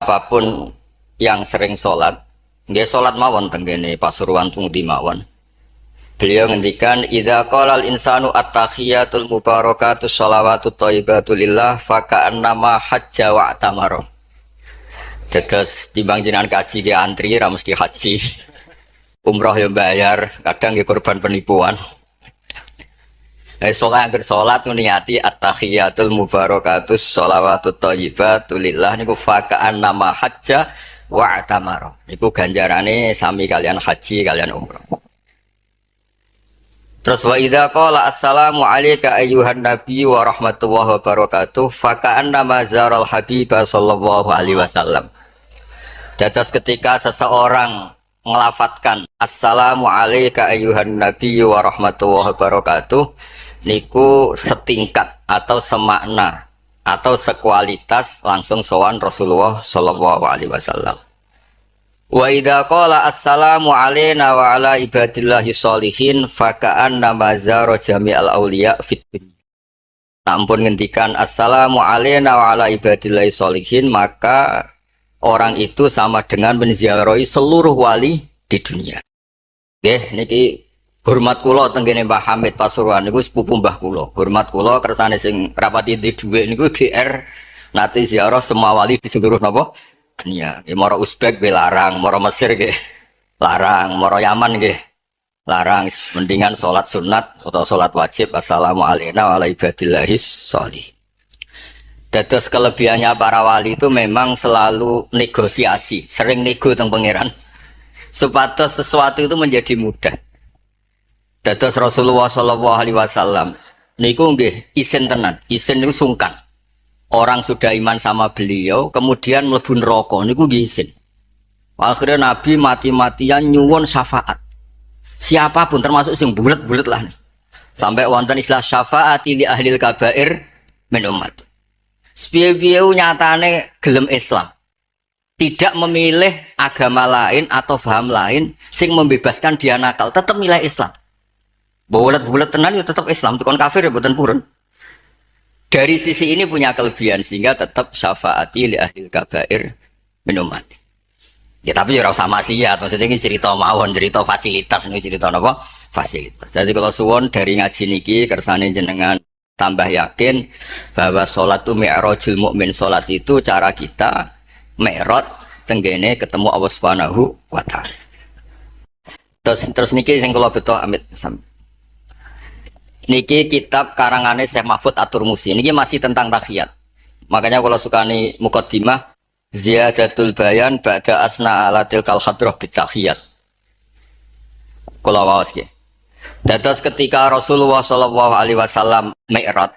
Apapun yang sering sholat, dia sholat mawon tenggene Pasuruan Pungdi mawon. Beliau ngendikan, idza qala al-insanu at-tahiyatul mubarakatus shalawatut thayyibatu lillah faka'annama hajja wa tamaro. Dados timbang jenengan kaji ke antri ra mesti haji. Umroh ya bayar, kadang ya korban penipuan. Soalnya agar sholat niati at-tahiyatul mubarakatus sholawatut thayyibatu lillah niku faka'an nama hajja wa tamaro. Niku ganjarane sami kalian haji kalian umroh. Terus wa idza qala assalamu alayka ayyuhan nabi wa rahmatullahi wa barakatuh faka'an nama zaral habiba sallallahu alaihi wasallam. Dados ketika seseorang ngelafatkan assalamu alayka ayyuhan nabi wa rahmatullahi wa barakatuh niku setingkat atau semakna atau sekualitas langsung sowan Rasulullah sallallahu alaihi wasallam. Wa idza qala assalamu alayna wa ala ibadillahi sholihin faka'anna mazara jami'al auliya fit dunya. Ampun ngendikan assalamu alayna wa ala ibadillahi sholihin, maka orang itu sama dengan menziarahi seluruh wali di dunia. Nggih niki hormat kula tenggene Mbah Hamid Pasuruan niku sepupu mbah kula. Hormat kula kersane sing rapati di dhuwit niku GR nate ziarah semua wali di seluruh napa dunia. Nggih mara Uzbek nggih larang, mara Mesir nggih larang, mara Yaman nggih larang. Mendingan salat sunat atau salat wajib assalamu alayna wa ala ibadillahis sholih. Dados kelebihannya para wali itu memang selalu negosiasi, sering nego teng pangeran. Supados sesuatu itu menjadi mudah. Dados Rasulullah sallallahu alaihi wasallam niku nggih isin tenan, isin niku sungkan. Orang sudah iman sama beliau kemudian mlebu neraka niku nggih isin. Akhirnya Nabi mati-matian nyuwun syafaat. Siapapun termasuk sing bulet-bulet lah nih. Sampai wonten istilah syafaati li ahlil kabair min ummat. Sepiye-piye nyatane gelem Islam. Tidak memilih agama lain atau paham lain sing membebaskan dia nakal, tetap milih Islam. Bulet-bulet tenan ya tetap Islam, tukon kafir ya mboten purun. Dari sisi ini punya kelebihan sehingga tetap syafaati li ahlil kabair min ummati. Ya tapi ya ora usah maksiat, maksudnya ini cerita mawon, cerita fasilitas, ini cerita apa? Fasilitas. Jadi kalau suwon dari ngaji niki kersane jenengan tambah yakin bahwa sholat itu mi'rajul mukmin. Sholat itu cara kita mi'raj tenggene ketemu Allah Subhanahu wa taala. Terus niki sing kula beto amit niki kitab karangane Syekh Mahfud At-Turmusi. Niki masih tentang tahiyat. Makanya kalau sukani muqaddimah ziyadatul bayan ba'da asna ala tilkal hadrah bitahiyat. Kula waos nggih. Dados ketika Rasulullah sallallahu alaihi wasallam mi'raj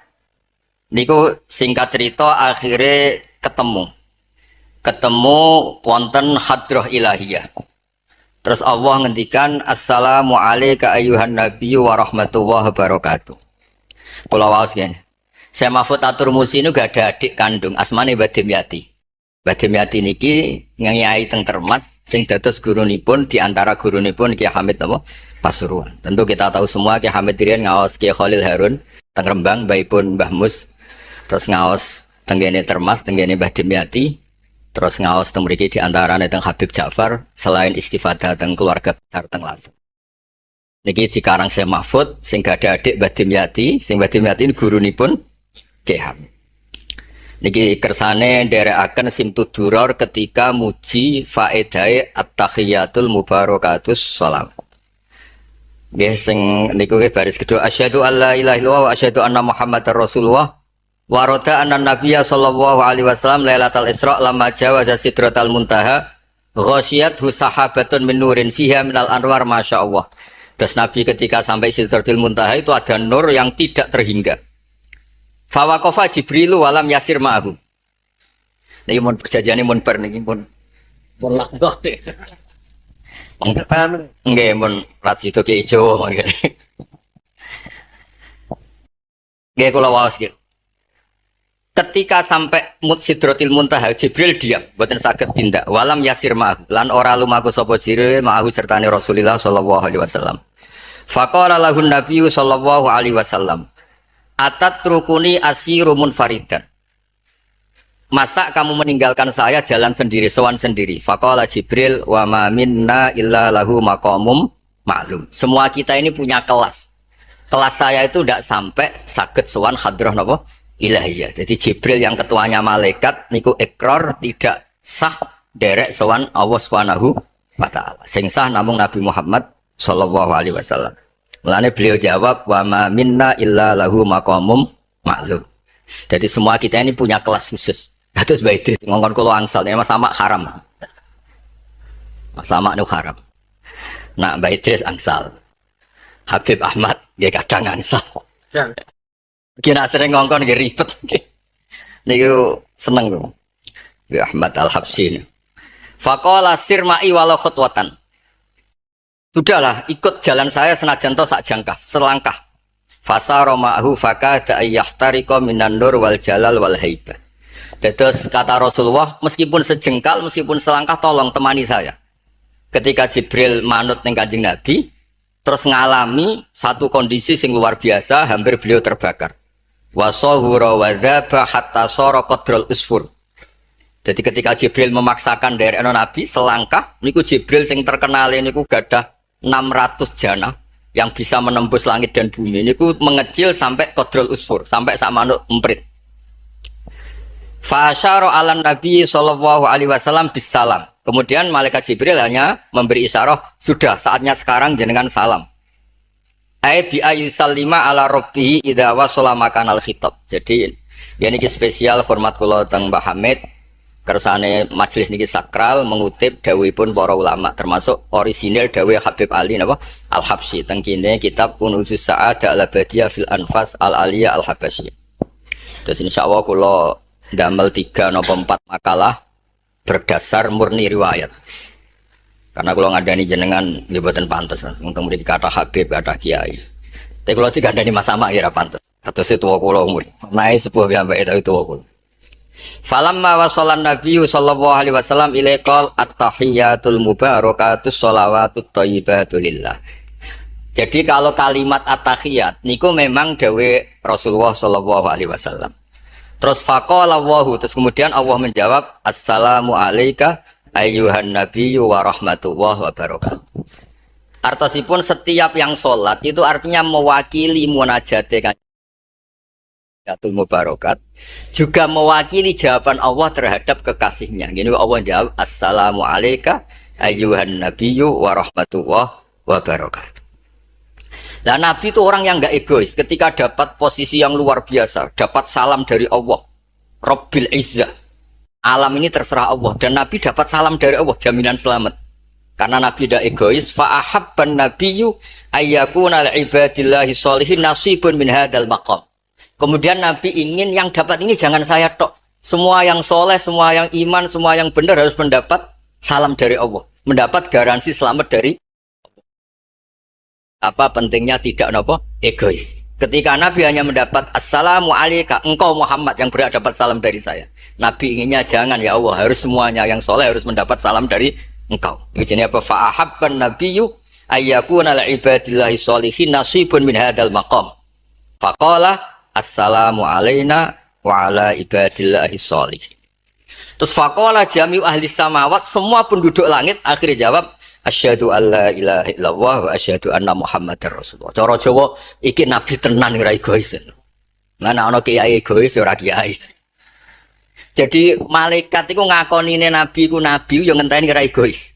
niku singkat cerita akhirnya ketemu wonten hadrah ilahiyah. Terus Allah ngendikan assalamu alayka ayyuhan nabi wa rahmatullahi wa barakatuh. Kula waos nggih. Syekh Mahfud At-Turmusi niku gak ada adik kandung asmane Mbah Dimyati. Mbah Dimyati niki nyai teng Termas sing dados gurunipun di antara gurunipun Ki Hamid apa Pasuruan. Tentu kita tahu semua Ki Hamid Dirian ngaos Ki Khalil Harun teng Rembang baipun Mbah Mus. Terus ngaos tenggene Termas tenggene Mbah Dimyati. Terus ngaos teng mriki di antarane teng Habib Ja'far selain istifadah teng keluarga besar teng Lancet. Niki dikarang Syekh Mahfud sing gada adik Mbah Dimyati, sing Mbah Dimyati gurunipun Ki Hamid. Niki kersane nderekaken Simtud-Duror ketika muji faedahe at-tahiyatul mubarakatus shalawat. Nggih sing niku baris kedua asyhadu alla ilaha illallah wa asyhadu anna muhammadar rasulullah. Waroda anan nabiyya sallallahu alaihi wasallam lailatul isra lamma jawaza sidratal muntaha ghasyiyathu sahabatun min nurin fiha minal anwar masyaallah. Terus Nabi ketika sampai sidratil muntaha itu ada nur yang tidak terhingga. Fawaqafa Jibrilu walam yasir ma'ahu. Niki mun perjanjiane mun bar niki mun laknah. Nggih mun rat situ ki ijo. Nggih kula waos nggih. Ketika sampai Sidratil Muntaha Jibril diam, boten saged tindak. Walam yasir ma'ahu lan ora lumaku sapa Jibril ma'ahu sertane Rasulullah sallallahu alaihi wasallam. Faqala lahun nabiyyu sallallahu alaihi wasallam atat rukuni asiru munfaridan. masa kamu meninggalkan saya jalan sendiri, sowan sendiri? Faqala Jibril wa ma minna illa lahu maqamum ma'lum. Semua kita ini punya kelas. Kelas saya itu tidak sampai sakit sowan hadrah napa ilahiyah. Jadi Jibril yang ketuanya malaikat niku ikrar tidak sah derek sowan Allah Subhanahu wa taala. Sing sah namung Nabi Muhammad sallallahu alaihi wasallam. Mulane beliau jawab wa ma minna illa lahu maqamum ma'lum. Jadi semua kita ini punya kelas khusus. Terus Mbak Idris ngomong kalau angsal ini sama haram. Sama itu haram. Nah Mbak Idris angsal. Habib Ahmad dia kadang angsal. Kira sering ngongkon dia ribet. Niku seneng tuh. Mbak Ahmad Al-Habsyi. Faqala sirma'i walau khutwatan. Sudahlah ikut jalan saya senajan to sak jangkah, selangkah. Fasara ma'hu fakada ayyahtariqa minan nur wal jalal wal haibah. Terus kata Rasulullah, meskipun sejengkal, meskipun selangkah, tolong temani saya. Ketika Jibril manut ning Kanjeng Nabi, terus ngalami satu kondisi sing luar biasa, hampir beliau terbakar. Wasahura wa dzaba hatta sara qadrul usfur. Jadi ketika Jibril memaksakan dari Nabi selangkah, niku Jibril sing terkenal niku gadah 600 jana yang bisa menembus langit dan bumi. Niku mengecil sampai qadrul usfur, sampai sak manuk emprit. Fa asyara 'alan Nabi sallallahu alaihi wasallam bisalam. Kemudian malaikat Jibril hanya memberi isyarah, sudah saatnya sekarang jenengan salam. Ai bi ayyusallima ala rabbih idza wasala makanal khitab. Jadi ya niki spesial format kula teng Mbah Hamid. Kersane majelis niki sakral mengutip dawuhipun para ulama termasuk orisinil dawuh Habib Ali napa Al-Habsyi teng kene kitab Kunuzus Sa'adah Al-Abadiyah fil Anfas Al-Aliyah Al-Habasyiyah. Terus insyaallah kula damel 3 napa 4 makalah berdasar murni riwayat. Karena kalau ngadani jenengan nggih boten pantes, untung mriki kata Habib, kata Kiai. Tapi kalau dikandani Mas Sama ya pantes. Kados tuwa kula umur. Nae sepuh piyambake tapi tuwa kula. Falamma wasallan Nabi sallallahu alaihi wasallam ilaikal at-tahiyatul mubarakatus sholawatut thayyibatu lillah. Jadi kalau kalimat at-tahiyat niku memang dawe Rasulullah sallallahu alaihi wasallam. Terus faqala Allahu, terus kemudian Allah menjawab assalamu alayka ayyuhan nabiyyu wa rahmatullahi wa barakatuh. Artosipun setiap yang sholat itu artinya mewakili munajate Kanjeng Mubarakat, juga mewakili jawaban Allah terhadap kekasihnya. Gini Allah jawab assalamu alayka ayyuhan nabiyyu wa rahmatullahi wa barakatuh. Nah Nabi itu orang yang gak egois. Ketika dapat posisi yang luar biasa, dapat salam dari Allah, Rabbil Izzah, alam ini terserah Allah, dan Nabi dapat salam dari Allah, jaminan selamat. Karena Nabi tidak egois. Fa'ahabban nabiyyu ayyakuna li'ibadillahi sholihin nasibun min hadal maqam. Kemudian Nabi ingin yang dapat ini jangan saya tok. Semua yang soleh, semua yang iman, semua yang benar harus mendapat salam dari Allah, mendapat garansi selamat dari apa pentingnya tidak nopo egois. Ketika Nabi hanya mendapat assalamu alayka engkau Muhammad yang berhak dapat salam dari saya. Nabi inginnya jangan ya Allah, harus semuanya yang soleh harus mendapat salam dari engkau. Ini apa? Fa'ahabban nabiyyu ayyakuna li'ibadillahi sholihin nasibun min hadal maqam. Faqala assalamu alayna wa ala ibadillahi sholihin. Terus faqala jami'u ahli samawat, semua penduduk langit akhirnya jawab asyhadu alla ilaha illallah wa asyhadu anna muhammadar rasulullah. Cara Jawa iki nabi tenan ora egois. Mana ana kiai egois ora kiai. Jadi malaikat iku ngakonine nabi ku nabi yo ngenteni ora egois.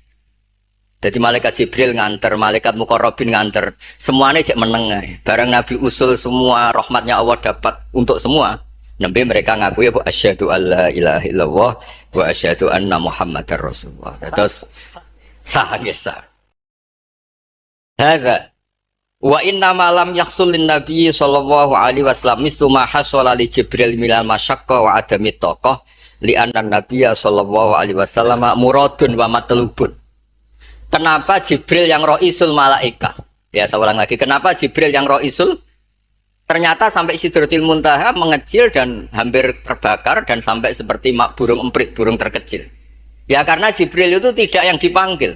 Jadi malaikat Jibril nganter, malaikat Muqarrabin nganter, semuanya cek meneng ae. Barang nabi usul semua rahmatnya Allah dapat untuk semua. Nembe mereka ngaku ya asyhadu alla ilaha illallah wa asyhadu anna muhammadar rasulullah. Terus sah gesah. Hadza wa inna ma lam yahsul lin nabi sallallahu alaihi wasallam mislu ma hasala li Jibril minal masyaqqa wa adami taqah li anna nabiyya sallallahu alaihi wasallam muradun wa matlubun. Kenapa Jibril yang roisul malaikah? Ya saya ulang lagi, kenapa Jibril yang roisul? Ternyata sampai Sidratil Muntaha mengecil dan hampir terbakar dan sampai seperti burung emprit, burung terkecil. Ya karena Jibril itu tidak yang dipanggil.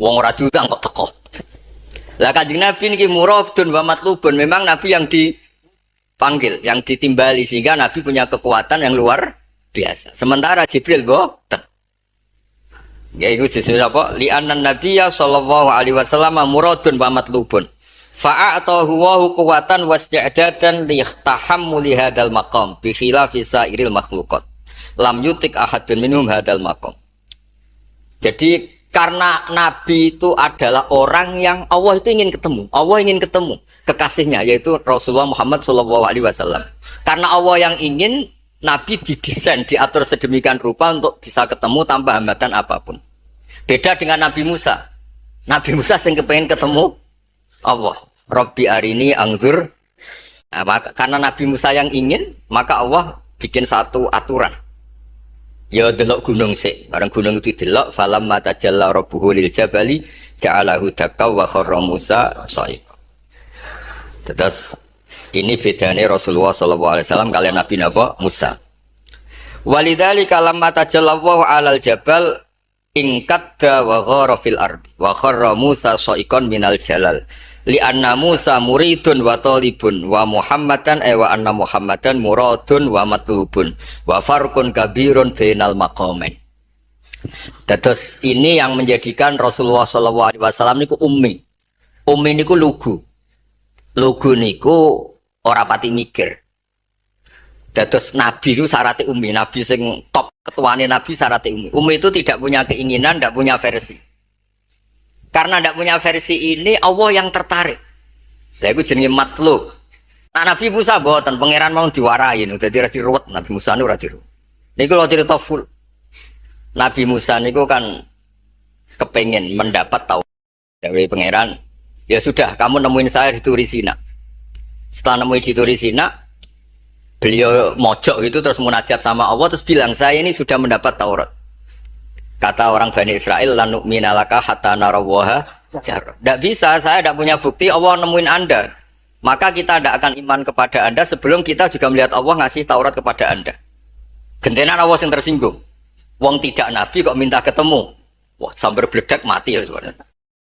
Wong ora diundang kok teko. Lah Kanjeng Nabi niki muradun wa matlubun, memang Nabi yang dipanggil, yang ditimbali sehingga Nabi punya kekuatan yang luar biasa. Sementara Jibril boten. Ya itu disebut apa? Li'annan nabiyya sallallahu alaihi wasallam muradun wa matlubun. Fa'atahu wa quwwatan wasti'dadan li tahammuli hadzal maqam bi khilafi sairil makhluqat. Lam yutik ahadun minhum hadzal maqam. Jadi karena Nabi itu adalah orang yang Allah itu ingin ketemu. Allah ingin ketemu kekasihnya yaitu Rasulullah Muhammad SAW. Karena Allah yang ingin, Nabi didesain, diatur sedemikian rupa untuk bisa ketemu tanpa hambatan apapun. Beda dengan Nabi Musa. Nabi Musa yang kepengen ketemu Allah. Rabbi arini angzur. Nah, karena Nabi Musa yang ingin, maka Allah bikin satu aturan. Ya delok gunung sik, bareng gunung itu delok falamma tajalla rabbuhu lil jabali ja'alahu dakka wa kharra Musa sha'iqa. Terus ini bedanya Rasulullah SAW kalian Nabi napa Musa. Walidzalika lamma tajallallahu 'alal jabal ingkadda wa ghara fil ardi wa kharra Musa sha'iqan minal jalal. Li'anna Musa muridun wa talibun wa Muhammadan wa anna Muhammadan muradun wa matlubun wa farqun kabirun bainal maqamain. Terus ini yang menjadikan Rasulullah SAW niku ummi. Ummi niku lugu. Lugu niku ora pati mikir. Terus Nabi itu syaratnya ummi. Nabi sing top ketuane Nabi syaratnya ummi. Ummi itu tidak punya keinginan, tidak punya versi. Karena tidak punya versi ini, Allah yang tertarik. Lah iku jenenge matlub. Nah, Nabi Musa boten pangeran mau diwarai, dadi ra diruwet Nabi Musa niku ra diruwet. Niku lho cerita full. Nabi Musa niku kan kepengen mendapat tahu dari pangeran. Ya sudah, kamu nemuin saya di Turi Sina. Setelah nemuin di Turi Sina, beliau mojok itu terus munajat sama Allah terus bilang, "Saya ini sudah mendapat Taurat." Kata orang Bani Israel, "Lan nu'mina laka hatta narawaha jar." Tidak bisa, saya tidak punya bukti Allah nemuin Anda. Maka kita tidak akan iman kepada Anda sebelum kita juga melihat Allah ngasih Taurat kepada Anda. Gentenan Allah yang tersinggung. Wong tidak Nabi kok minta ketemu. Wah, sambar beledak mati ya.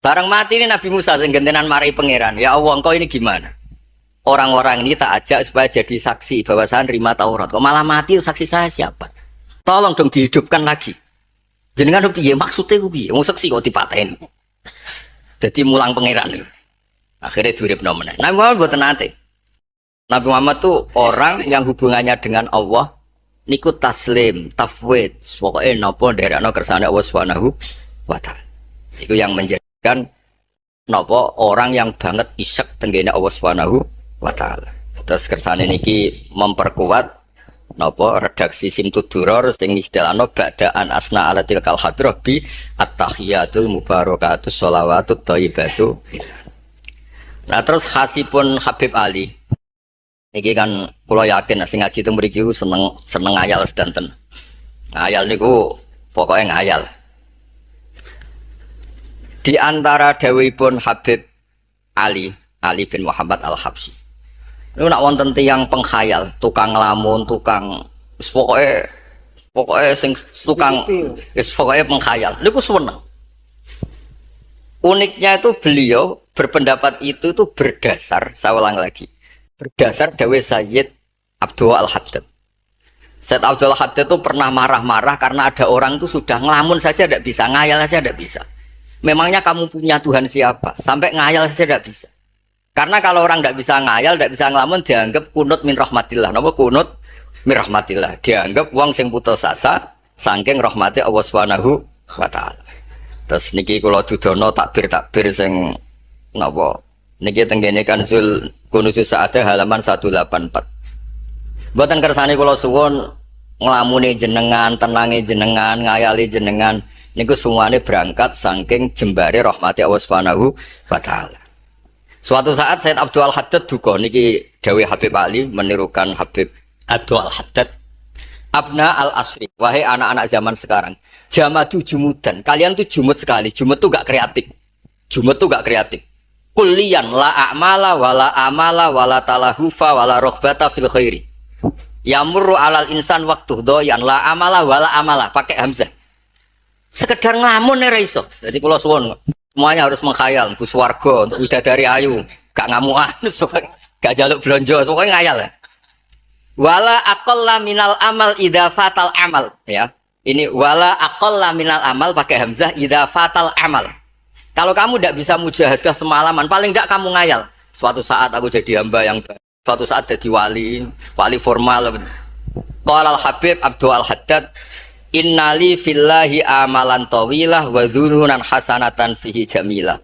Barang mati ini Nabi Musa yang gentenan marahi pangeran. Ya Allah, engkau ini gimana? Orang-orang ini tak ajak supaya jadi saksi bahwa saya nerima Taurat. Kok malah mati, saksi saya siapa? Tolong dong dihidupkan lagi. Jenengan piye maksudnya ku piye? Wong seksi kok dipateni. Dadi mulang pangeran. Akhirnya diuripno meneh. Nabi Muhammad mboten nate. Nabi Muhammad tuh orang yang hubungannya dengan Allah niku taslim, tafwid, pokoke napa nderekno kersane Allah Subhanahu wa taala. Itu yang menjadikan napa orang yang banget isek tenggene Allah Subhanahu wa taala. Terus kersane niki memperkuat napa redaksi Simtud-Duror sing istilahno ba'daan asna ala tilkal hadrah bi at-tahiyatul mubarakatus sholawatut thayyibatu. Nah terus khasipun Habib Ali niki kan kula yakin sing ngaji teng mriki seneng ngayal sedanten. Ngayal niku pokoke ngayal. Di antara dawuhipun Habib Ali bin Muhammad Al-Habsyi. Ini nak wonten tiyang penghayal, tukang lamun, tukang pokoknya sing tukang pokoknya penghayal. Niku seneng. Uniknya itu beliau berpendapat itu berdasar, saya ulang lagi, berdasar dawuh Sayyid Abdul Al-Haddad. Sayyid Abdul Al-Haddad itu pernah marah-marah karena ada orang itu sudah ngelamun saja tidak bisa, ngayal saja tidak bisa. Memangnya kamu punya Tuhan siapa? Sampai ngayal saja tidak bisa. Karena kalau orang tidak bisa ngayal, tidak bisa ngelamun, dianggap kunut min rahmatillah. Napa kunut min rahmatillah? Dianggap wong sing putus asa saking rahmati Allah Subhanahu wa taala. Terus niki kula dudono takbir sing napa? Niki tenggene Kanzul Kunuzus Sa'adah halaman 184. Mboten kersane kula suwun nglamune jenengan, tenange jenengan, ngayali jenengan. Niku semuanya berangkat saking jembare rahmati Allah Subhanahu wa taala. Suatu saat Sayyid Abdul Al-Haddad duka niki dawuh Habib Ali menirukan Habib Abdul Al-Haddad. Abna al-asri, wahai anak-anak zaman sekarang, jamadu jumudan, kalian tuh jumud sekali. Jumud tuh gak kreatif. Jumud tuh gak kreatif. Kullian la a'mala wala amala wala talahufa wala rohbata fil khairi. Yamurru alal insan waktu doyan la amala wala amala, pakai hamzah. Sekedar ngelamun nih iso. Jadi kalau suwon semuanya harus menghayal, Gus Wargo untuk bidadari ayu, gak ngamuan, gak jaluk belanja, pokoknya ngayal ya. Wala aqalla minal amal idza fatal amal ya. Ini wala aqalla minal amal pakai hamzah idza fatal amal. Kalau kamu tidak bisa mujahadah semalaman, paling tidak kamu ngayal. Suatu saat aku jadi hamba yang baik. Suatu saat jadi wali formal. Qala al-Habib Abdul Al-Haddad, innali fillahi amalan tawilah wa dhununan hasanatan fihi jamilah.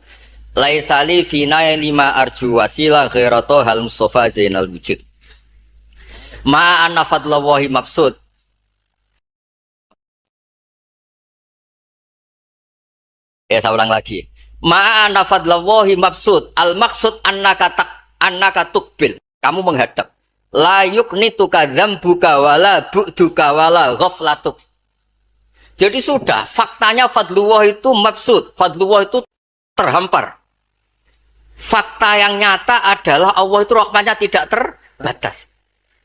Laisali fina lima arju wasilah ghairatu hal mustafa zainal wujud. Ma anna fadlallahi mabsud. Ya saya ulang lagi. Ma anna fadlallahi mabsud. Al maksud annaka tukbil. Kamu menghadap. La yuknituka dzambuka wala bu'duka wala ghaflatuk. Jadi sudah faktanya fadlullah itu mabsud. Fadlullah itu terhampar. Fakta yang nyata adalah Allah itu rahmatnya tidak terbatas.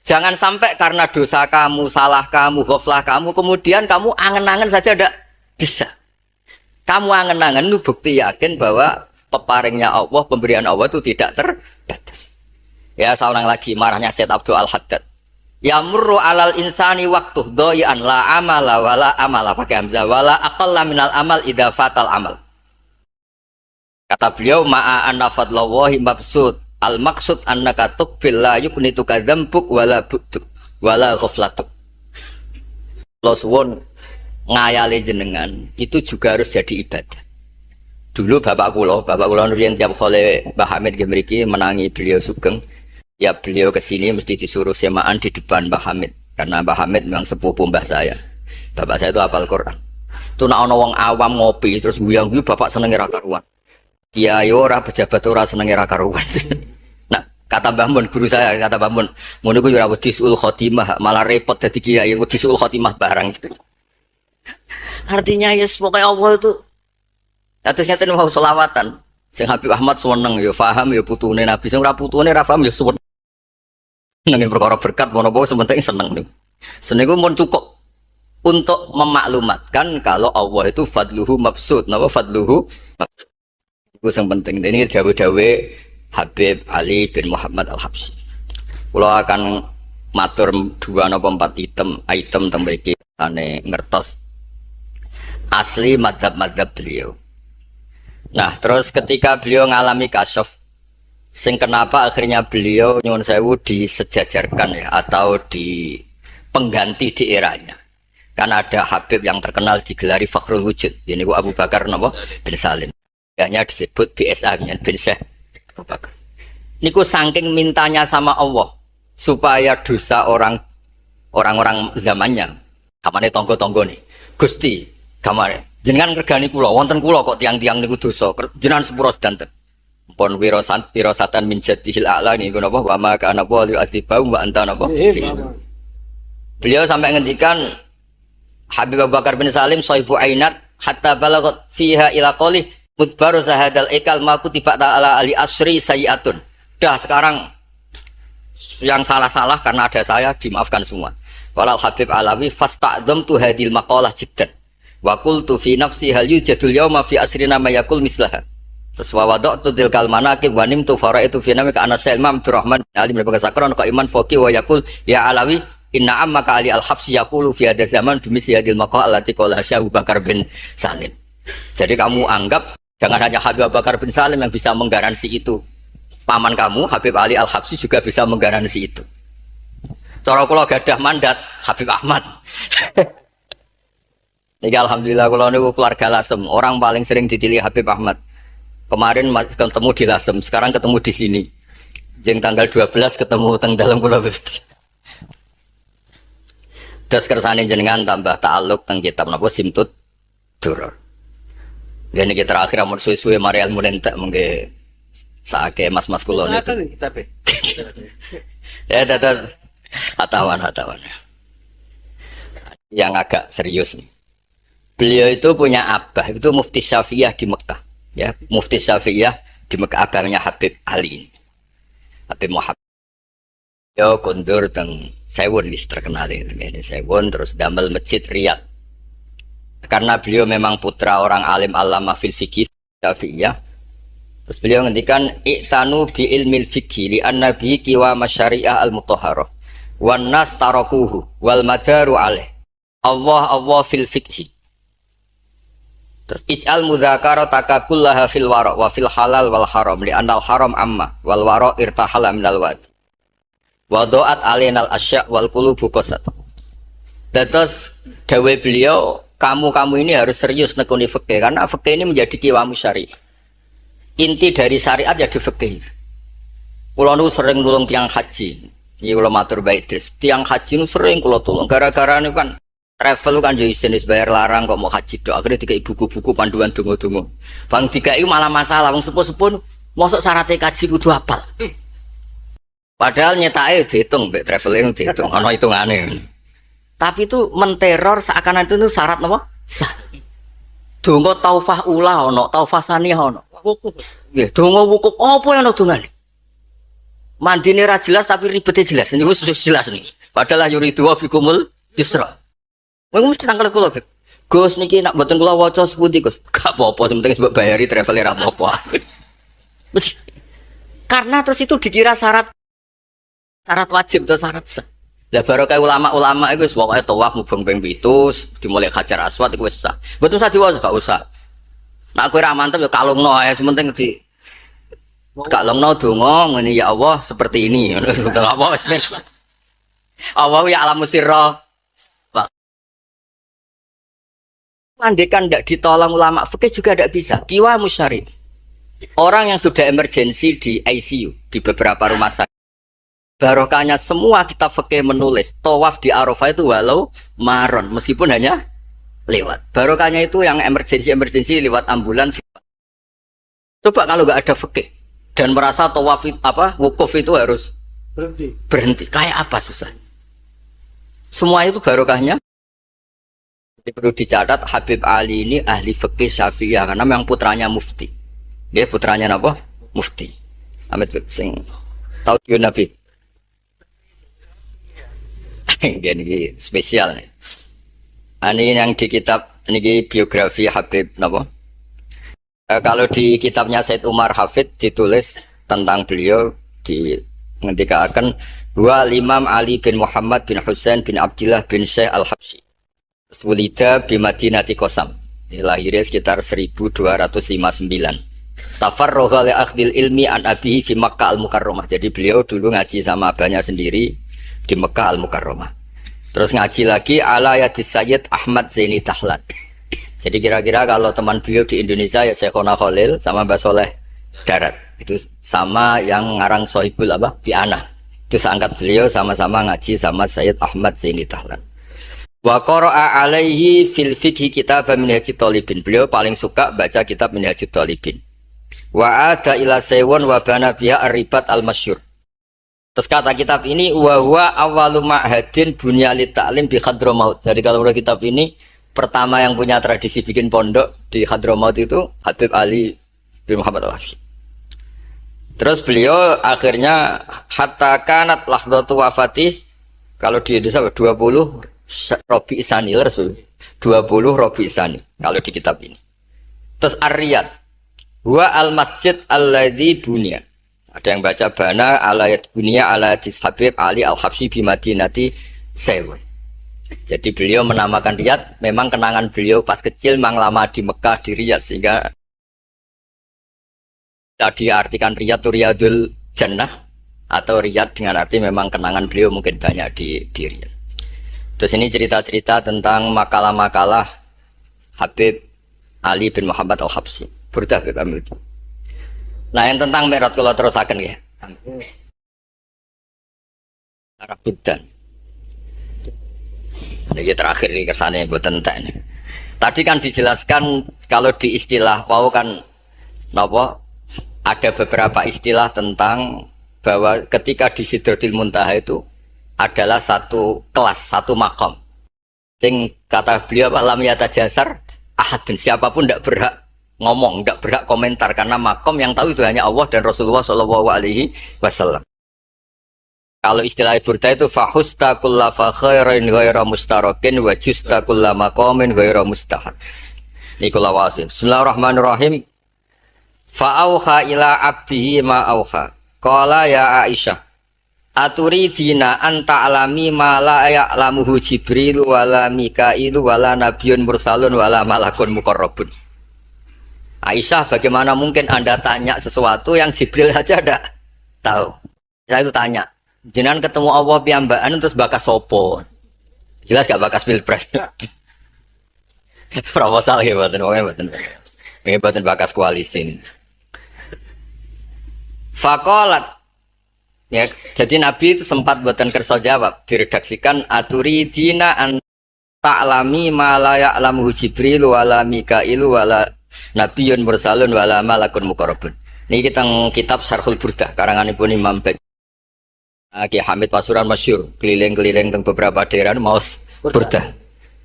Jangan sampai karena dosa kamu, salah kamu, ghaflah kamu, kemudian kamu angen-angen saja tidak bisa. Kamu angen-angen itu bukti yakin bahwa peparingnya Allah, pemberian Allah itu tidak terbatas. Ya saya ulang lagi marahnya Syed Abdul Al-Haddad. Yamurru alal insani waktu doyan la amala wala amala pakai hamzah wala aqalla minal amal idza fatal amal. Kata beliau ma'a anna fadlallahi mabsud. Al maksud annaka tuqbil la yuknituka dzambuk wala bu'duk wala ghaflatuk. Lo suwun ngayale jenengan itu juga harus jadi ibadah. Dulu bapak kula riyen tiap kali Mbah Hamid nggih mriki menangi beliau sugeng, ya beliau kesini mesti disuruh semaan di depan Mbah Hamid karena Mbah Hamid memang sepupu mbah saya. Bapak saya itu hafal Quran. Itu nak ana wong awam ngopi terus guyang-guyu bapak senenge ra karuan. Kiai ora pejabat ora senenge ra karuan. Nah, kata Mbah Mun guru saya, kata Mbah Mun, ngono ku ora wedi suul khotimah, malah repot dadi kiai wedi suul khotimah barang. Artinya ya pokoknya Allah itu atus ngeten mau selawatan. Sing Habib Ahmad seneng ya paham ya putune Nabi, sing ora putune ora paham ya suwun. Nang perkara berkat menapa sementing seneng niku. Seneng ku mun cukup untuk memaklumatkan kalau Allah itu fadluhu mabsud, napa fadluhu mabsud. Itu yang penting. Ini dawe-dawe Habib Ali bin Muhammad Al-Habsyi. Kalau akan matur 2 atau 4 item tentang mriki ane ngertos asli madzhab beliau. Nah, terus ketika beliau ngalami kasyaf, sing kenapa akhirnya beliau nyuwun sewu disejajarkan ya atau di pengganti di eranya. Karena ada Habib yang terkenal digelari Fakhrul Wujud. Ini Abu Bakar napa bin Salim. Hanya disebut BSA bin Syekh Abu Bakar. Niku saking mintanya sama Allah supaya dosa orang-orang zamannya, kamane tonggo-tonggo nih, Gusti, kamane jenengan regani kula, wonten kula kok tiang-tiang niku dosa, jenengan sepuro sedanten. Pun wirosatan min jadihil a'la niku napa wa ma kana wa li'atibau wa anta napa. Beliau sampai ngendikan Habib Abu Bakar bin Salim sahibu ainat hatta balagat fiha ila qali mudbaru sahadal ekal maku tiba ta'ala ali asri sayyatun. Dah sekarang yang salah-salah karena ada saya dimaafkan semua. Walal Habib Alawi fasta'dham tu hadil maqalah jiddan wa qultu fi nafsi hal yujadul yawma fi asrina ma yaqul mislaha. Terus wa wada'tu tilkal manaqib wa nimtu faraitu fi namika ana Imam Abdurrahman Ali bin Bakar Sakran ka iman faqih wa yaqul ya Alawi inna ammaka ali al-habsi yaqulu fi hadha zaman bimisli hadil maqalah allati qala Abu Bakar bin Salim. Jadi kamu anggap jangan hanya Habib Abu Bakar bin Salim yang bisa menggaransi itu. Paman kamu, Habib Ali Al-Habsyi juga bisa menggaransi itu. Cara kula gadah mandat Habib Ahmad. Niki alhamdulillah kula niku keluarga Lasem, orang paling sering dipilih Habib Ahmad. Kemarin ketemu di Lasem, sekarang ketemu di sini. Jeng tanggal 12 ketemu teng dalam kula. Terus kersane jenengan tambah ta'aluk teng kitab napa Simtud Duror. Gini kita terakhir amun suwe-suwe mari ilmu entek mengke sake mas-mas kula niku. Ya dados hatawan. Yang agak serius nih. Beliau itu punya abah, itu Mufti Syafi'iyah di Mekah. Ya, Mufti Syafi'iyah di Mekah abangnya Habib Ali. Habib Muhammad. Yo kondur teng Sewon nih terkenal ini Sewon terus damel masjid Riyadh. Karena beliau memang putra orang alim alama fil fikih Syafi'iyah. Terus beliau ngendikan iktanu bi ilmil fikih li anna bihi qiwa masyari'ah al mutahharah wan nas tarakuhu wal madaru alaih. Allah Allah fil fikhi. Terus ij'al mudzakarata kullaha fil wara wa fil halal wal haram li anal haram amma wal wara irtahala minal wad. Wa do'at alinal asya wal qulubu qasat. Terus dawe beliau, kamu ini harus serius nekuni fikih karena fikih ini menjadi kiwamu syari. Inti dari syariat ya di fikih. Kula nu sering nulung tiang haji. Iki kula matur bae tiang haji nu sering kula tulung gara-gara niku kan travel kan jadi jenis bayar larang kok mau haji dok akhirnya dikai buku-buku panduan dungo-dungo bang dikai malah masalah bang sepuh-sepuh masuk syaratnya kaji kudu hafal padahal nyetake dihitung mbek travel ini dihitung ana hitungane tapi itu menteror seakan itu syarat apa? Sah dongo taufah ula ana taufah saniyah ana nggih dongo wukuf apa yang ana dongane mandine ra jelas tapi ribetnya jelas niku jelas nih padahal yuridu bikumul yusra. Mesti tanggal kula, Beb. Gus niki nak mboten kula waca sepundi, Gus. Gak apa-apa, sing penting mbok bayari travel ra apa-apa. Karena terus itu dikira syarat wajib atau syarat sah. Lah barokah ulama-ulama iku wis pokoke tawaf mubeng ping 7 dimulai Hajar Aswad iku wis sah. Mboten usah diwaca, gak usah. Nek kowe ra mantep ya kalungno ae, sementing di kalungno donga ngene ya Allah seperti ini. Apa wis ben. Allah ya alamu sirra. Andekan tidak ditolong ulama fikih juga tidak bisa. Kiwa musyari. Orang yang sudah emergensi di ICU di beberapa rumah sakit. Barokahnya semua kitab fikih menulis tawaf di Arafah itu walau maron meskipun hanya lewat. Barokahnya itu yang emergensi lewat ambulan. Coba kalau nggak ada fikih dan merasa tawaf wukuf itu harus berhenti. Kayak apa susah? Semua itu barokahnya. Perlu dicatat Habib Ali ini ahli fikih Syafi'iyah karena memang putranya mufti. Dia putranya apa? Mufti. Amit sing tahu dia Nabi. Dia ini spesial nih. Ini yang di kitab ini biografi Habib napa? Kalau di kitabnya Said Umar Hafid ditulis tentang beliau di ngendikaken wa Imam Ali bin Muhammad bin Husain bin Abdullah bin Syekh Al-Habsyi. Wulida bi Madinati Qasam. Lahirnya sekitar 1259. Tafarragha li akhdil ilmi an abihi fi Makkah Al-Mukarramah. Jadi beliau dulu ngaji sama abahnya sendiri di Mekah Al-Mukarramah. Terus ngaji lagi ala yadis Sayyid Ahmad Zaini Dahlan. Jadi kira-kira kalau teman beliau di Indonesia ya Syekhona Khalil sama Mbah Soleh Darat. Itu sama yang ngarang Sohibul Bi'anah. Itu seangkat beliau sama-sama ngaji sama Sayyid Ahmad Zaini Dahlan. Wa qara'a alaihi fil fiqhi kitab Minhajut Thalibin. Beliau paling suka baca kitab Minhajut Thalibin. Wa ada ila saywun wa bana biha ar-ribat al-masyhur. Terus kata kitab ini wa huwa awwalu ma'hadin bunya li ta'lim bi Hadramaut. Jadi kalau udah kitab ini pertama yang punya tradisi bikin pondok di Hadramaut itu Habib Ali bin Muhammad Al-Habsyi. Terus beliau akhirnya hatta kanat lahdatu wafati kalau di Indonesia 20 Robi Isani, 20 Robi Isani kalau di kitab ini. Terus Ar-Riyad wa al-masjid alladzi bunya. Ada yang baca bana alayat bunya ala Habib Ali Al-Habsyi bi Madinati Saywun. Jadi beliau menamakan Riyad memang kenangan beliau pas kecil memang lama di Mekah di Riyad sehingga tadi artikan Riyad itu Riyadul Jannah atau Riyad dengan arti memang kenangan beliau mungkin banyak di Riyad. Terus ini cerita-cerita tentang makalah-makalah Habib Ali bin Muhammad Al-Habsyi. Burdah Habib Amil. Nah yang tentang Mi'raj kalau terusakan ya. Arab Bidan. Ini terakhir ini kesannya buat tentang ini. Tadi kan dijelaskan kalau di istilah mau kan nopo ada beberapa istilah tentang bahwa ketika di Sidratil Muntaha itu adalah satu kelas, satu makom. Sing kata beliau lam yatajasar ahadun, siapapun tidak berhak ngomong, tidak berhak komentar karena makom yang tahu itu hanya Allah dan Rasulullah SAW. Kalau istilah burda itu fahusta kulla fakhairin ghaira mustarakin wa justa kulla maqamin ghaira mustahar. Ini kula wasim. Bismillahirrahmanirrahim. Fa auha ila abdihi ma auha. Qala ya Aisyah aturidina anta alami ma la ya'lamuhu Jibril wala Mikailu wala nabiyyun mursalun wala malakun muqarrabun. Aisyah, bagaimana mungkin Anda tanya sesuatu yang Jibril saja tidak tahu? Saya itu tanya, jenengan ketemu Allah piyambakan terus bakas sopo? Jelas gak bakas pilpres? Proposal ya buatan bakas koalisi. Fakolat. Ya, jadi Nabi itu sempat buatan kerso jawab, diredaksikan aturidina an ta'lami ma la ya'lamuhu Jibril wala Mikailu wala nabiyyun mursalun wala malakun muqarrabun. Ini kita kitab Syarhul Burdah karanganipun Imam Ki Hamid Pasuruan masyhur, keliling-keliling teng beberapa daerah maos Burdah.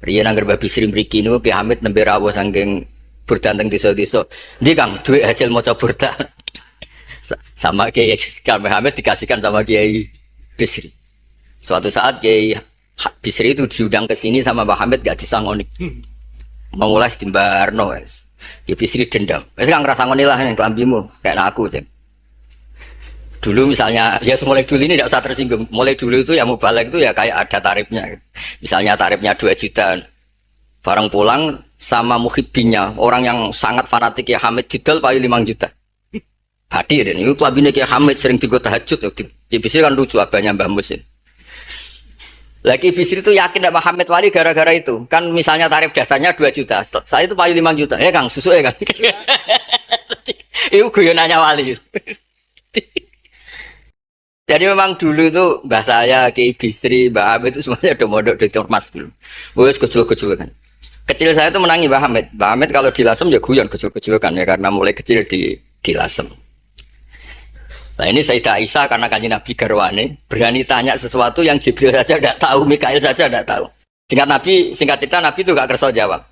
Riyen angger babi Sri mriki niku Ki Hamid nembe rawuh saking Burdah teng desa-desa. Ndi Kang, duit hasil maca Burdah. Sama Kiai Hamid dikasihkan sama Kiai Bisri. Suatu saat Kiai Bisri itu diundang ke sini sama Mbah Hamid gak disangoni. Memulai timbarno wes. Kiai Bisri dendam. Wes kan ngrasangoni lah yang kelambimu kayak aku Ceng. Dulu misalnya ya mulai dulu ini tidak usah tersinggung. Mulai dulu itu ya mubalek itu ya kayak ada tarifnya. Misalnya tarifnya 2 juta. Barang pulang sama muhibbinya orang yang sangat fanatik ya Hamid didol payu 5 juta. Hadir dan itu kelabine Kiai Hamid sering digo tahajud. Kiai Bisri kan lucu abahnya Mbah Musin. Lagi Bisri itu yakin Mbah Hamid wali gara-gara itu. Kan misalnya tarif dasarnya 2 juta. Saya itu payu 5 juta. Ya Kang, susu ya Kang. Itu guyonannya wali. Jadi memang dulu itu Mbah saya, Kiai Bisri, Mbah Hamid itu semuanya udah modok dari ormas dulu. Wes kecil-kecil kan. Kecil saya itu menangi Mbah Hamid. Mbah Hamid kalau dilasem ya guyon kecil-kecil kan ya karena mulai kecil dilasem. Nah ini Sayyidah Aisyah karena kanjeng Nabi garwane berani tanya sesuatu yang Jibril saja tidak tahu, Mikail saja tidak tahu. Singkat cerita Nabi itu gak kerso jawab.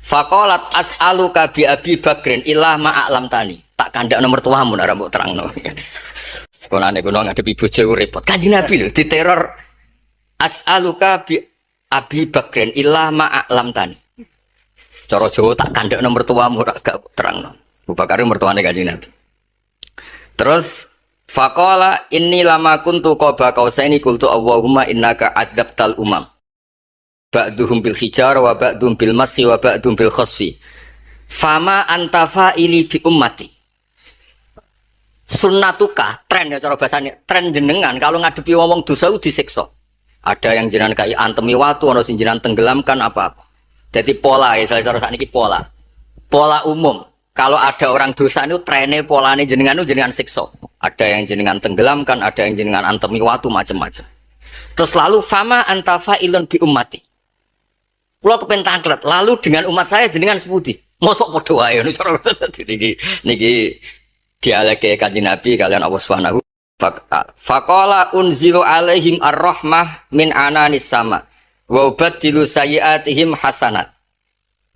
Faqalat as'aluka bi Abi Bakrin illa ma'alam tani. Tak kandak nomor tuamu nek mbok terangno. Sekolahane kuno ngadepi bojo repot. Kanjeng Nabi lho diteror as'aluka bi Abi Bakrin illa ma'alam tani. Cara Jawa tak kandak nomor tuamu ora gak terangno. Abu Bakar mertuane kanjeng Nabi. Terus faqala inni lama kuntu qaba qausaini qultu Allahumma innaka adzabtal umam ba'duhum bil hijar wa ba'dhum bil masi wa ba'dhum bil khasfi fama anta fa'ili bi ummati sunnatuka tren ya cara bahasane tren jenengan kalau ngadepi wong dosa disiksa ada yang jenengan kai antemi watu ana sing jenengan tenggelamkan apa-apa jadi pola ya cara sakniki pola umum. Kalau ada orang dosa itu trennya polanya jenengan itu jenengan siksa. Ada yang jenengan tenggelamkan, ada yang jenengan antemi watu macam-macam. Terus lalu fama antafa ilun bi ummati. Pulau kepentangklet. Lalu dengan umat saya jenengan seputi. Mosok podo wae niku cara niki dialeke kanjeng Nabi kalian Allah Subhanahu. Faqala unzilu alaihim ar-rahmah min ananis sama. Wa ubaddilu sayyi'atihim hasanat.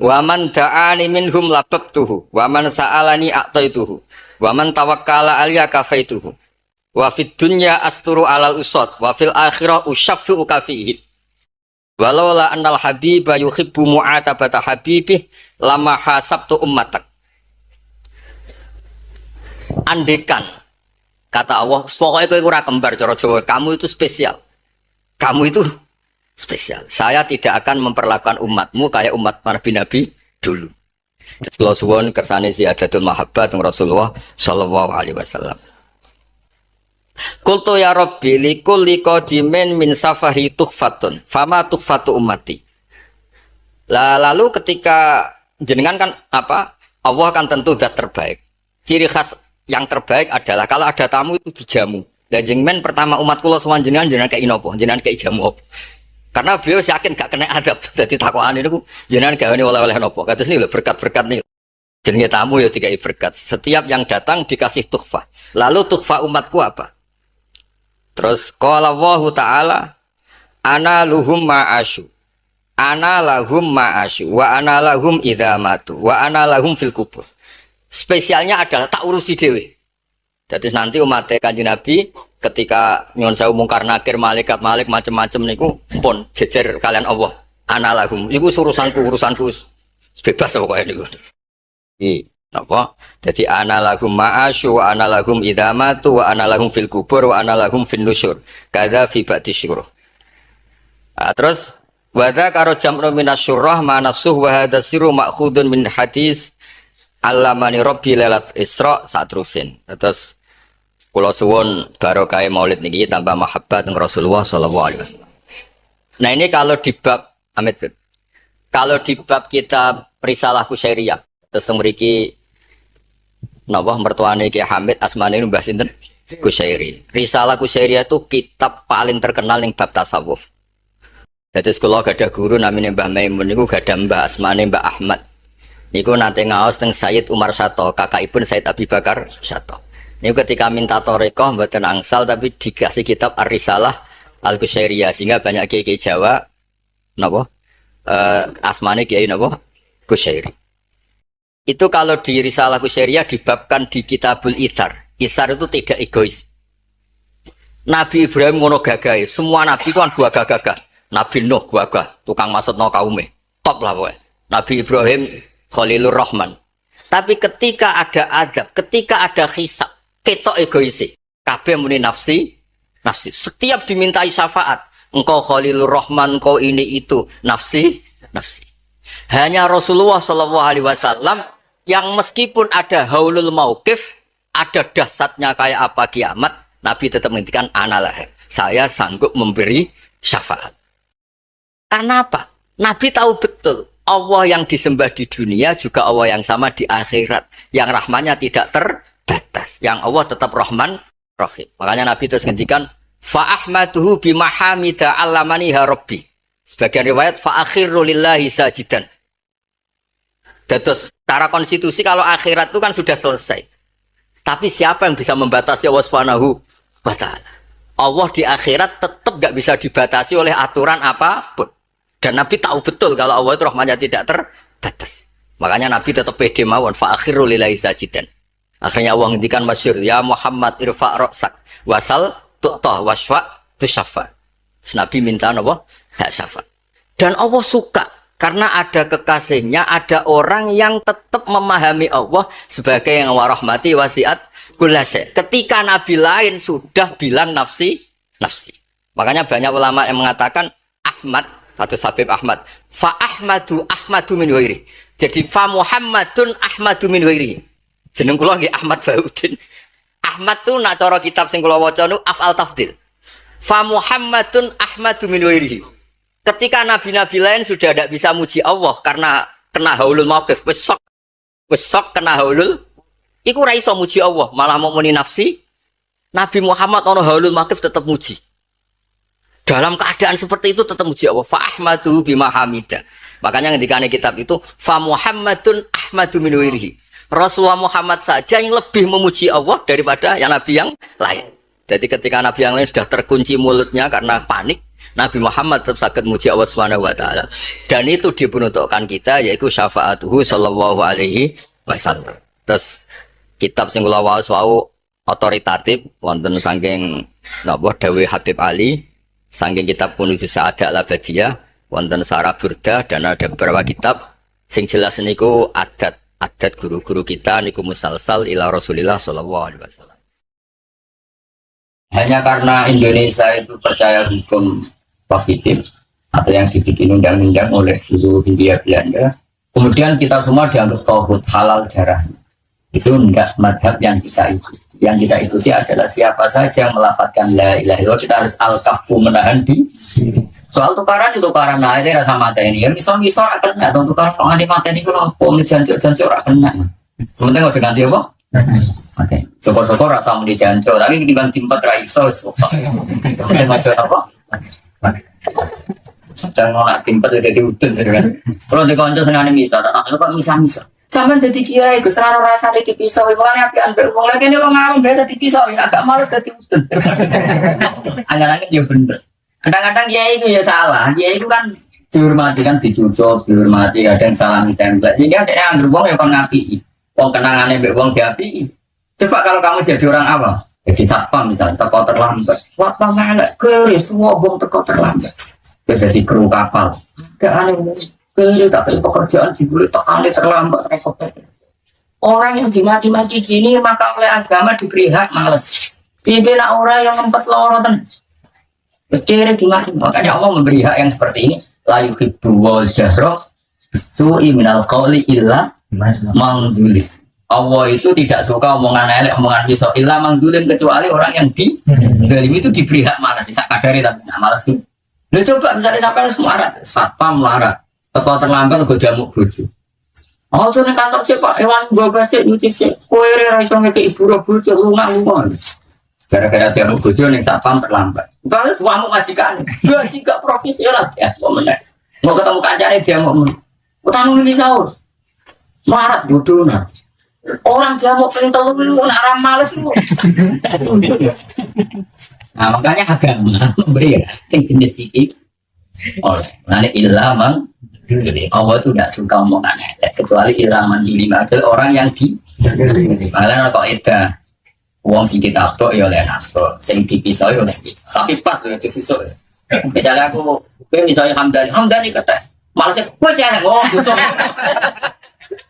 Wa man da'ani minhum lababtuhu wa man sa'alani a'taituhu wa man tawakkala alayya kafaituhu wa fid dunya asturu alal usad wa fil akhirah usyaffi'u kafihi walaula annal habiba yuhibbu mu'atabata habibih lama hasabtu ummatak. Andekan kata Allah pokoknya kowe ora kembar cara Jawa kamu itu spesial. Kamu itu spesial. Saya tidak akan memperlakukan umatmu kayak umat Nabi dulu. Kalau suwon kersane ziyadatul mahabbat Rasulullah sallallahu alaihi wasallam. Qultu ya Rabbi likulli qadimin min safari tuhfatun fama tuhfatu ummati. Lalu ketika jenengan kan apa? Allah kan tentu zat terbaik. Ciri khas yang terbaik adalah kalau ada tamu itu dijamu. Dan jenengan pertama umat kula sowan jenengan kayak inopo? Jenengan kayak jamu. Karena beliau yakin gak kena adab. Jadi takwaan ini jenengan gawane oleh-oleh nopo. Kados ini lho berkat-berkat nih. Jenenge tamu ya dikai berkat. Setiap yang datang dikasih tuhfah. Lalu tuhfah umatku apa? Terus qala Allah taala ana luhum ma'asyu. Ana lahum ma'asyu wa ana lahum idza matu wa ana lahum fil kubur. Spesialnya adalah tak urusi dhewe. Jadi nanti umat Kanjeng Nabi ketika nyuwun sewu mungkar nakir malaikat malik macam-macam niku pun jejer kalian Allah analahum iku urusanku bebas pokoknya niku. Napa? Jadi ana lahum ma'asyu wa ana lahum idza matu wa ana lahum fil kubur wa ana lahum fin nusyur. Kadza fi ba'di syuruh. Terus wa dzakara jam'u minasyurrah manasuh wa hadza sirru ma'khudun min hadis allamani rabbi lailat isra satrusin. Terus kula suwun barokah maulid niki tambah mahabbat dengan Rasulullah sallallahu alaihi wasallam. Nah ini kalau di bab Amit, kalau di bab kitab Risalah Kusyairiyah terus mriki napa mertuane Ki Hamid asmane Mbah sinten Kusyairi. Risalah Kusyairiyah itu kitab paling terkenal ning bab tasawuf. Dadi kula gadah guru namine Mbah Maimun niku gadah Mbah asmane Mbah Ahmad. Niku nate ngaos teng Sayyid Umar Sato, kakakipun Sayyid Abi Bakar Sato. Niku ketika minta thariqah mboten angsal tapi dikasih kitab Ar-Risalah Al-Kusyairiyah sehingga banyak kiai Jawa napa asmane kiai napa Kusyairi. Itu kalau di Risalah Kusyairiyah dibabkan di Kitabul Itsar. Itsar itu tidak egois. Nabi Ibrahim ngono gagah, semua nabi kan gua gagah. Nabi Nuh gagah, tukang maksudno kaume. Top lah pokoknya. Nabi Ibrahim Khalilur Rahman. Tapi ketika ada adab, ketika ada hisab, ketok egois. Kabeh muni nafsi. Setiap dimintai syafaat, engkau Khalilur Rahman, engkau ini itu, nafsi. Hanya Rasulullah Shallallahu Alaihi Wasallam yang meskipun ada haulul mauqif, ada dahsyatnya kayak apa kiamat, Nabi tetap menghentikan analah. Saya sanggup memberi syafaat. Karena apa? Nabi tahu betul Allah yang disembah di dunia juga Allah yang sama di akhirat, yang rahmannya tidak terbatas, yang Allah tetap Rahman Rahim. Makanya Nabi terus menghentikan fa ahmaduhu bimahamida allamaniha rabbi. Sebagian riwayat fa akhiru lillahi sajidan. Terus secara konstitusi kalau akhirat itu kan sudah selesai. Tapi siapa yang bisa membatasi Allah Subhanahu wa taala? Allah di akhirat tetap gak bisa dibatasi oleh aturan apapun. Dan Nabi tahu betul kalau Allah itu rahmatnya tidak terbatas. Makanya Nabi tetap pede mawon fa akhiru lillahi sajidan. Akhirnya Allah ngendikan masyhur ya Muhammad irfa' ra'sak wasal tu'tah wasfa' tusaffa. Nabi minta apa? Hak syafaat. Dan Allah suka karena ada kekasihnya, ada orang yang tetap memahami Allah sebagai yang warahmati wasiat kullase. Ketika Nabi lain sudah bilang nafsi. Makanya banyak ulama yang mengatakan Ahmad atau Habib Ahmad fa Ahmadu min wairi. Jadi fa Muhammadun Ahmadu min wairi. Jeneng kula nggih Ahmad Baudin. Ahmad tuh nak cara kitab sing kula waca nu af'al tafdil. Fa Muhammadun Ahmadu min wairi. Ketika nabi-nabi lain sudah tidak bisa muji Allah karena kena haulul mauqif, wis sok kena haulul, iku ra iso muji Allah, malah mau muni nafsi. Nabi Muhammad ono haulul mauqif tetap muji. Dalam keadaan seperti itu tetap muji Allah. Fa ahmadu bima hamida. Makanya ketika kitab itu fa Muhammadun Ahmadu min wairihi. Rasulullah Muhammad saja yang lebih memuji Allah daripada yang nabi yang lain. Jadi ketika nabi yang lain sudah terkunci mulutnya karena panik, Nabi Muhammad tetap sakit muji Allah Subhanahu wa taala. Dan itu diperuntukkan kita yaitu syafaatuhu sallallahu alaihi wasallam. Terus kitab sing kula waos wau otoritatif wonten saking napa dawuh Habib Ali, saking kitab Kunuz Sa'adah Al-Abadiyah, wonten Sarah Burdah dan ada beberapa kitab sing jelas niku adat guru-guru kita niku musalsal ila Rasulillah sallallahu alaihi wasallam. Hanya karena Indonesia itu percaya hukum positif atau yang dibikin undang-undang oleh dulu Hindia Belanda, kemudian kita semua dianggap tauhid halal darah. Itu enggak madhab yang kita ikuti. Yang kita ikuti adalah siapa saja yang melafadzkan la ilaha illallah, kita harus al-kafu menahan diri. Soal tukaran itu tukaran nah ini rasa mata ini ya misal akan atau tukaran pengen mata ini kalau mau janji orang kena. Sementara nggak diganti apa? Oke. Syukur-syukur rasa mau dijanjo tapi diganti 4 raiso syukur. Kemudian macam apa? Jangan nolak timpat udah diudun kan. Kalau dikonco senang misal, tak tahu kok misal. Sampai jadi kiai, gue selalu rasa di pisau, bukannya api ambil uang lagi nih orang ngomong biasa di pisau, agak malas jadi udun. Angan-angan dia bener. Kadang-kadang kiai itu ya salah, kiai itu kan dihormati kan dicucuk, dihormati kadang salah ditembak. Jadi ada yang ambil uang ya kon ngapi, uang kenangannya ambil uang diapi. Coba kalau kamu jadi orang apa? Jadi satpam misalnya, teko terlambat. Waktu enggak keris, semua uang teko terlambat. Jadi kru kapal. Gak aneh, keris tak ada pekerjaan dibeli tekani terlambat repot. orang yang dimaki-maki gini maka oleh agama diberi hak males. Pimpin orang yang ngempet loro ten. Kecil dimaki. Makanya Allah memberi hak yang seperti ini. La yuhibbu wal jahra bisu'i minal qawli illa man zulim. Allah itu tidak suka omongan elek, omongan pisau illa man zulim, kecuali orang yang zalim itu diberi hak malas. Sak kadari tapi malas itu. Lu coba misalnya sampai harus melarat, satpam melarat, atau terlambat gue jamuk bojo. Oh, tuh nih kantor siapa? Hewan gue pasti nyuci sih. Kue raiso ngeke ibu robo tuh lungang. Gara-gara jamuk bojo nih satpam terlambat. Kalau kamu majikan, gue juga profesional ya. Mau ketemu kancane dia mau. Utang ini sahur. Melarat bodoh nah. Orang jamuk pengen tahu lu nak males lu. Nah, makanya agama memberi yang jenis ini oleh nanti ilaman jadi Allah itu tidak suka omongan kecuali ilaman di lima orang yang di malah kok itu uang si kita tuh ya oleh nasko sing dipisau ya oleh tapi pas loh itu susuk misalnya aku misalnya Hamdani kata malah gue jangan ngomong gitu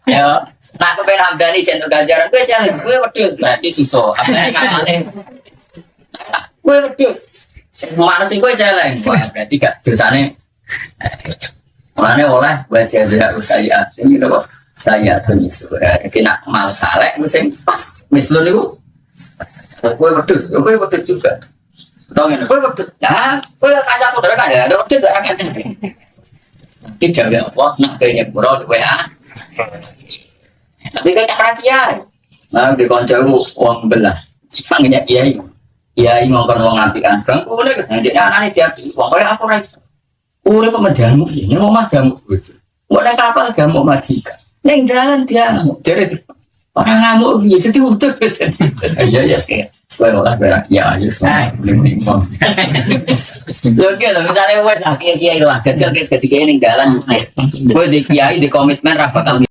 ya nah aku pengen Hamdani jentuh ganjaran gue jangan gue wedul berarti susuk Hamdani ngamalin gue wedul mana sih gue jalan berarti gak dosanya makanya oleh buat saya saya ini loh saya tuh sudah kena mal saleh musim pas misalnya itu gue wedul juga tahu nggak gue wedul ya gue kaca saudara kan ya ada wedul gak kan tidak ada apa nak kayaknya kurang WA tapi kayak perhatian nah di konco uang belah panggilnya kiai mau perlu ngampikan bang boleh kesana jadi anak dia pokoknya aku raisa boleh pemedamu ini mau madamu boleh kapal jamu majikan neng jalan dia jadi orang ngamuk gitu itu utuh ya ya sih saya olah berak ya ayo saya belum lo misalnya buat kiai lah ketika ini jalan gue di kiai di komitmen rapat